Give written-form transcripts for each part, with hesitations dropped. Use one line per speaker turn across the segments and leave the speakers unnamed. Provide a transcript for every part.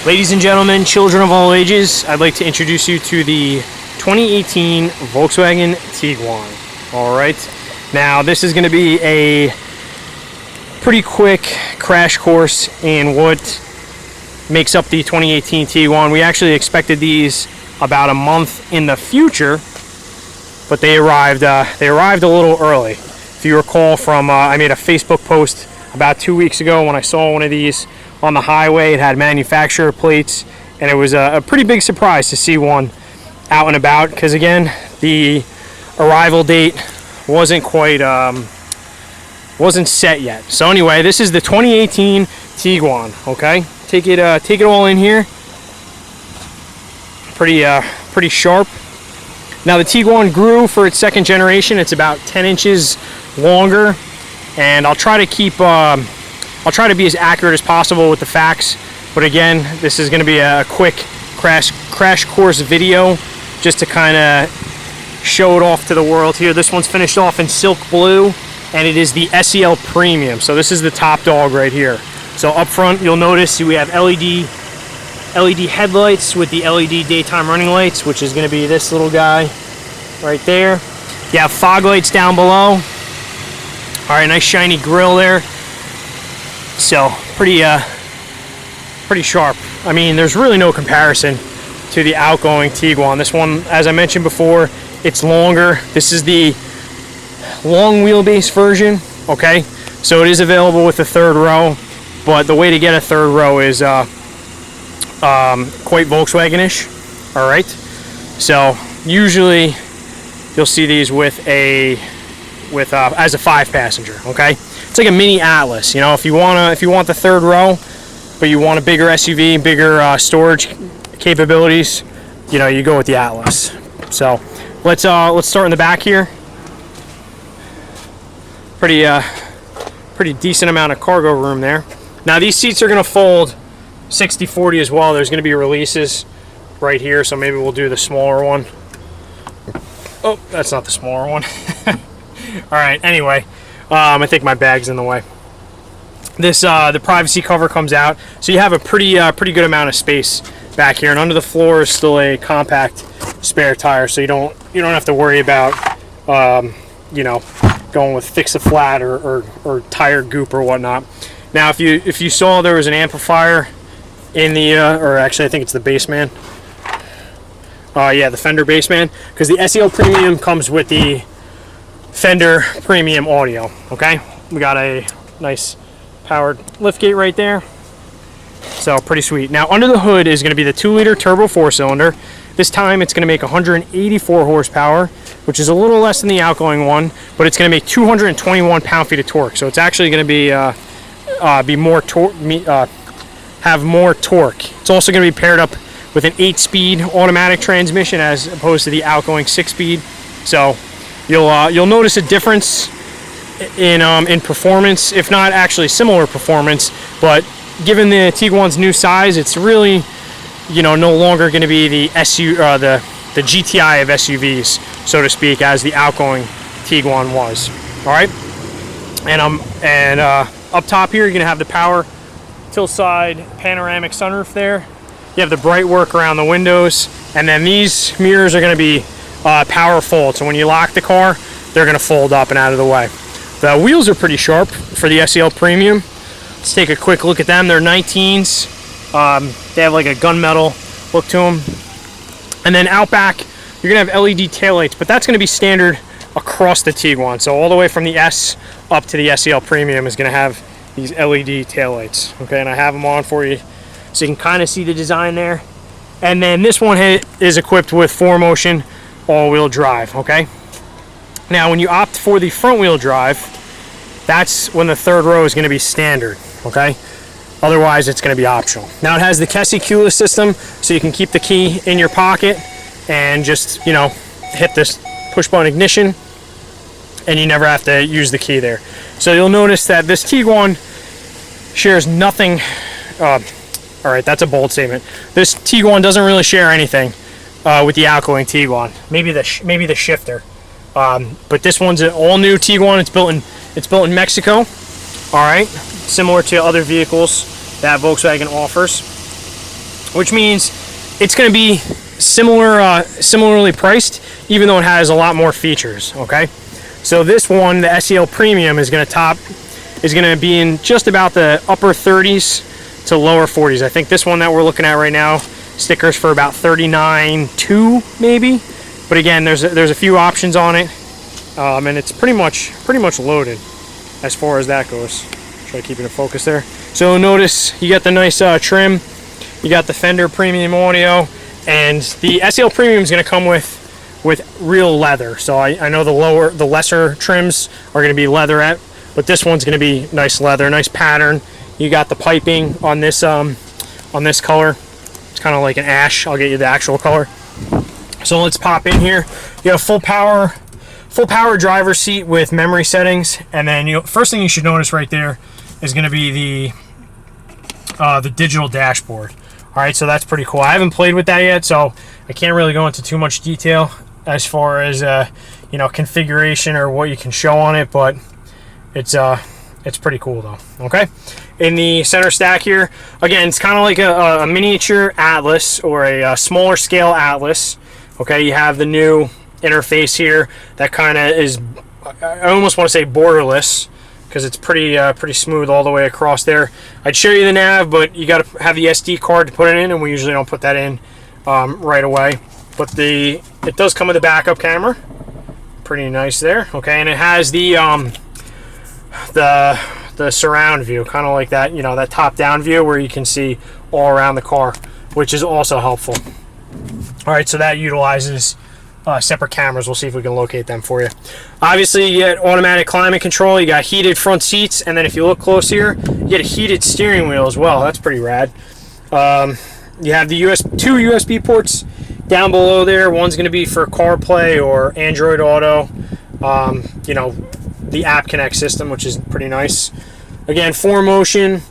Ladies and gentlemen, children of all ages, I'd like to introduce you to the 2018 Volkswagen Tiguan. Alright, now this is going to be a pretty quick crash course in what makes up the 2018 Tiguan. We actually expected these about a month in the future, but they arrived a little early. If you recall from, I made a Facebook post about 2 weeks ago when I saw one of these on the highway. It had manufacturer plates, and it was a pretty big surprise to see one out and about, because again, the arrival date wasn't quite wasn't set yet. So anyway, this is the 2018 Tiguan. Okay, take it all in here. Pretty sharp. Now the Tiguan grew for its second generation. It's about 10 inches longer, and I'll try to be as accurate as possible with the facts, but again, this is going to be a quick crash course video just to kind of show it off to the world here. This one's finished off in silk blue, and it is the SEL Premium. So this is the top dog right here. So up front, you'll notice we have LED headlights with the LED daytime running lights, which is going to be this little guy right there. You have fog lights down below. All right, nice shiny grille there. So pretty sharp. I mean, there's really no comparison to the outgoing Tiguan. This one, as I mentioned before, it's longer. This is the long wheelbase version. Okay, so it is available with the third row, but the way to get a third row is quite Volkswagen-ish. All right, so usually you'll see these as a 5-passenger. Okay, it's like a mini Atlas. You know, if you want the third row, but you want a bigger SUV, bigger storage capabilities, you know, you go with the Atlas. So let's start in the back here. Pretty decent amount of cargo room there. Now these seats are going to fold 60/40 as well. There's going to be releases right here, so maybe we'll do the smaller one. Oh, that's not the smaller one. All right, anyway, I think my bag's in the way. This the privacy cover comes out, so you have a pretty good amount of space back here, and under the floor is still a compact spare tire, so you don't have to worry about you know, going with fix a flat or tire goop or whatnot. Now, if you saw, there was an amplifier in the or actually I think it's the baseman. Yeah, the Fender baseman, because the SEL Premium comes with the Fender Premium audio. Okay, we got a nice powered liftgate right there, so pretty sweet. Now under the hood is going to be the 2-liter turbo 4-cylinder. This time it's going to make 184 horsepower, which is a little less than the outgoing one, but it's going to make 221 pound-feet of torque. So it's actually going to be have more torque. It's also going to be paired up with an 8-speed automatic transmission as opposed to the outgoing 6-speed. So you'll notice a difference in performance, if not actually similar performance, but given the Tiguan's new size, it's really, you know, no longer going to be the the GTI of SUVs, so to speak, as the outgoing Tiguan was. All right, and up top here, you're going to have the power tilt side panoramic sunroof there. You have the bright work around the windows, and then these mirrors are going to be power fold, so when you lock the car, they're going to fold up and out of the way. The wheels are pretty sharp for the SEL Premium. Let's take a quick look at them. They're 19s. They have like a gunmetal look to them. And then out back, you're going to have LED taillights, but that's going to be standard across the Tiguan. So all the way from the S up to the SEL Premium is going to have these LED taillights. Okay, and I have them on for you so you can kind of see the design there. And then this one is equipped with 4MOTION all-wheel drive. Okay. Now, when you opt for the front-wheel drive, that's when the third row is going to be standard, okay? Otherwise, it's going to be optional. Now, it has the Kessie keyless system, so you can keep the key in your pocket and just, you know, hit this push-button ignition, and you never have to use the key there. So you'll notice that this Tiguan shares nothing. All right, that's a bold statement. This Tiguan doesn't really share anything with the outgoing Tiguan. Maybe the shifter. But this one's an all-new Tiguan. It's built in Mexico. All right, similar to other vehicles that Volkswagen offers. which means it's going to be similarly priced, even though it has a lot more features. Okay, so this one, the SEL Premium, is going to be in just about the upper 30s to lower 40s. I think this one that we're looking at right now, stickers for about $39.2 maybe. But again, there's a few options on it, and it's pretty much loaded as far as that goes. Try keeping it focused there. So notice you got the nice trim, you got the Fender premium audio, and the SEL Premium is going to come with real leather. So I know the lesser trims are going to be leatherette, but this one's going to be nice leather, nice pattern. You got the piping on this color. It's kind of like an ash. I'll get you the actual color. So let's pop in here. You have full power driver's seat with memory settings, and then first thing you should notice right there is going to be the digital dashboard. All right, so that's pretty cool. I haven't played with that yet, so I can't really go into too much detail as far as configuration or what you can show on it, but it's pretty cool though. Okay, in the center stack here, again, it's kind of like a miniature Atlas or a smaller scale Atlas. Okay, you have the new interface here that kind of is, I almost want to say borderless, because it's pretty smooth all the way across there. I'd show you the nav, but you got to have the SD card to put it in, and we usually don't put that in right away. But it does come with a backup camera, pretty nice there. Okay, and it has the surround view, kind of like that, that top-down view where you can see all around the car, which is also helpful. All right, so that utilizes separate cameras. We'll see if we can locate them for you. Obviously, you get automatic climate control. You got heated front seats, and then if you look close here, you get a heated steering wheel as well. That's pretty rad. You have the two USB ports down below there. One's going to be for CarPlay or Android Auto. The App Connect system, which is pretty nice. Again, 4MOTION,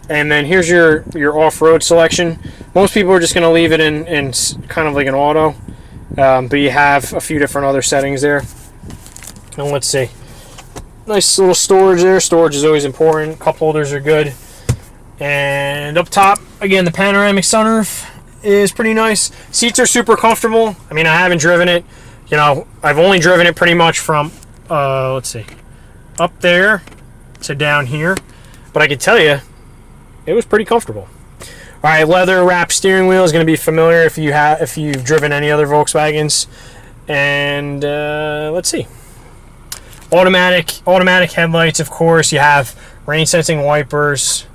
and then here's your off-road selection. Most people are just going to leave it in kind of like an auto, but you have a few different other settings there. And let's see, nice little storage there. Storage is always important. Cup holders are good. And up top, again, the panoramic sunroof is pretty nice. Seats are super comfortable. I mean, I haven't driven it. I've only driven it pretty much from, let's see, up there to down here. But I can tell you, it was pretty comfortable. All right, leather wrapped steering wheel is going to be familiar if you've driven any other Volkswagens. And let's see, automatic headlights. Of course, you have rain sensing wipers.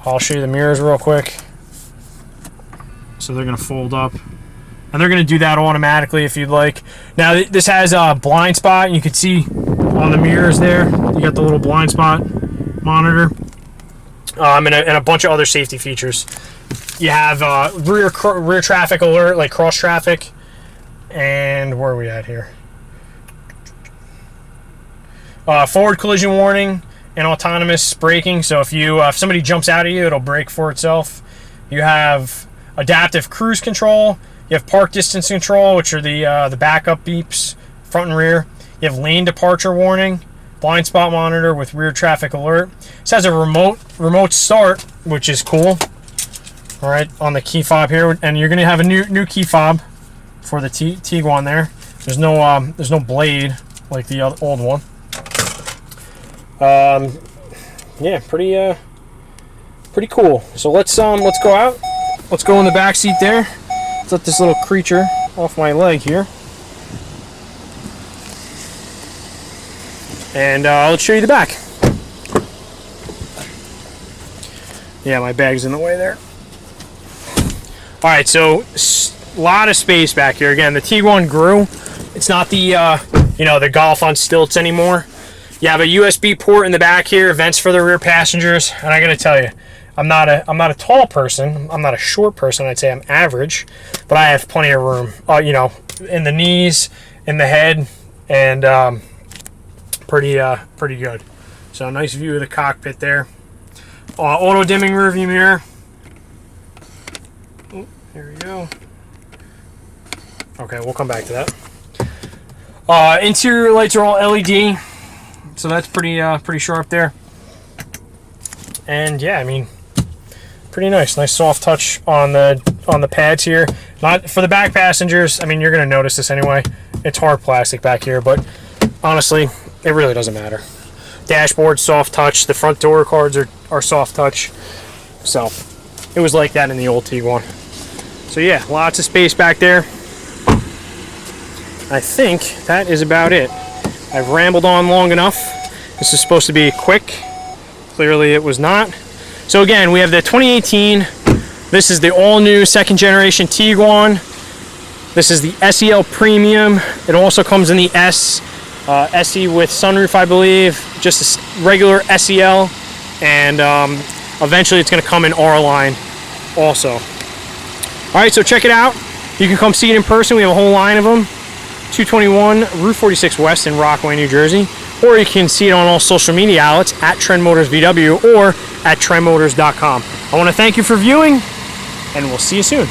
I'll show you the mirrors real quick. So they're going to fold up, and they're going to do that automatically if you'd like. Now this has a blind spot, and you can see on the mirrors there, you got the little blind spot monitor. And a bunch of other safety features. You have rear traffic alert, like cross traffic, and where are we at here? Forward collision warning and autonomous braking. So if somebody jumps out at you, it'll brake for itself. You have adaptive cruise control. You have park distance control, which are the backup beeps, front and rear. You have lane departure warning. Blind spot monitor with rear traffic alert. This has a remote start, which is cool. All right, on the key fob here, and you're gonna have a new key fob for the Tiguan there. There's no blade like the old one. Yeah, pretty cool. So let's go out. Let's go in the back seat there. Let's let this little creature off my leg here. And let's show you the back. Yeah, my bag's in the way there. All right, so a lot of space back here. Again, the Tiguan grew. It's not the the Golf on stilts anymore. You have a USB port in the back here, vents for the rear passengers. And I got to tell you, I'm not a tall person. I'm not a short person. I'd say I'm average, but I have plenty of room. In the knees, in the head, and pretty good. So nice view of the cockpit there. Auto dimming rearview mirror. Oh, here we go. Okay, we'll come back to that. Interior lights are all LED, so that's pretty sharp there. And yeah, I mean, pretty nice soft touch on the on the pads here. Not for the back passengers. I mean, you're going to notice this anyway. It's hard plastic back here, but honestly, it really doesn't matter. Dashboard soft touch. The front door cards are soft touch. So it was like that in the old Tiguan. So yeah, lots of space back there. I think that is about it. I've rambled on long enough. This is supposed to be quick. Clearly it was not. So again, we have the 2018. This is the all-new second generation Tiguan. This is the SEL Premium. It also comes in the SE with sunroof, I believe. Just a regular SEL. And eventually it's going to come in R line also. Alright, so check it out. You can come see it in person. We have a whole line of them. 221 Route 46 West in Rockaway, New Jersey. Or you can see it on all social media outlets at TrendMotorsVW or at TrendMotors.com. I want to thank you for viewing, and we'll see you soon.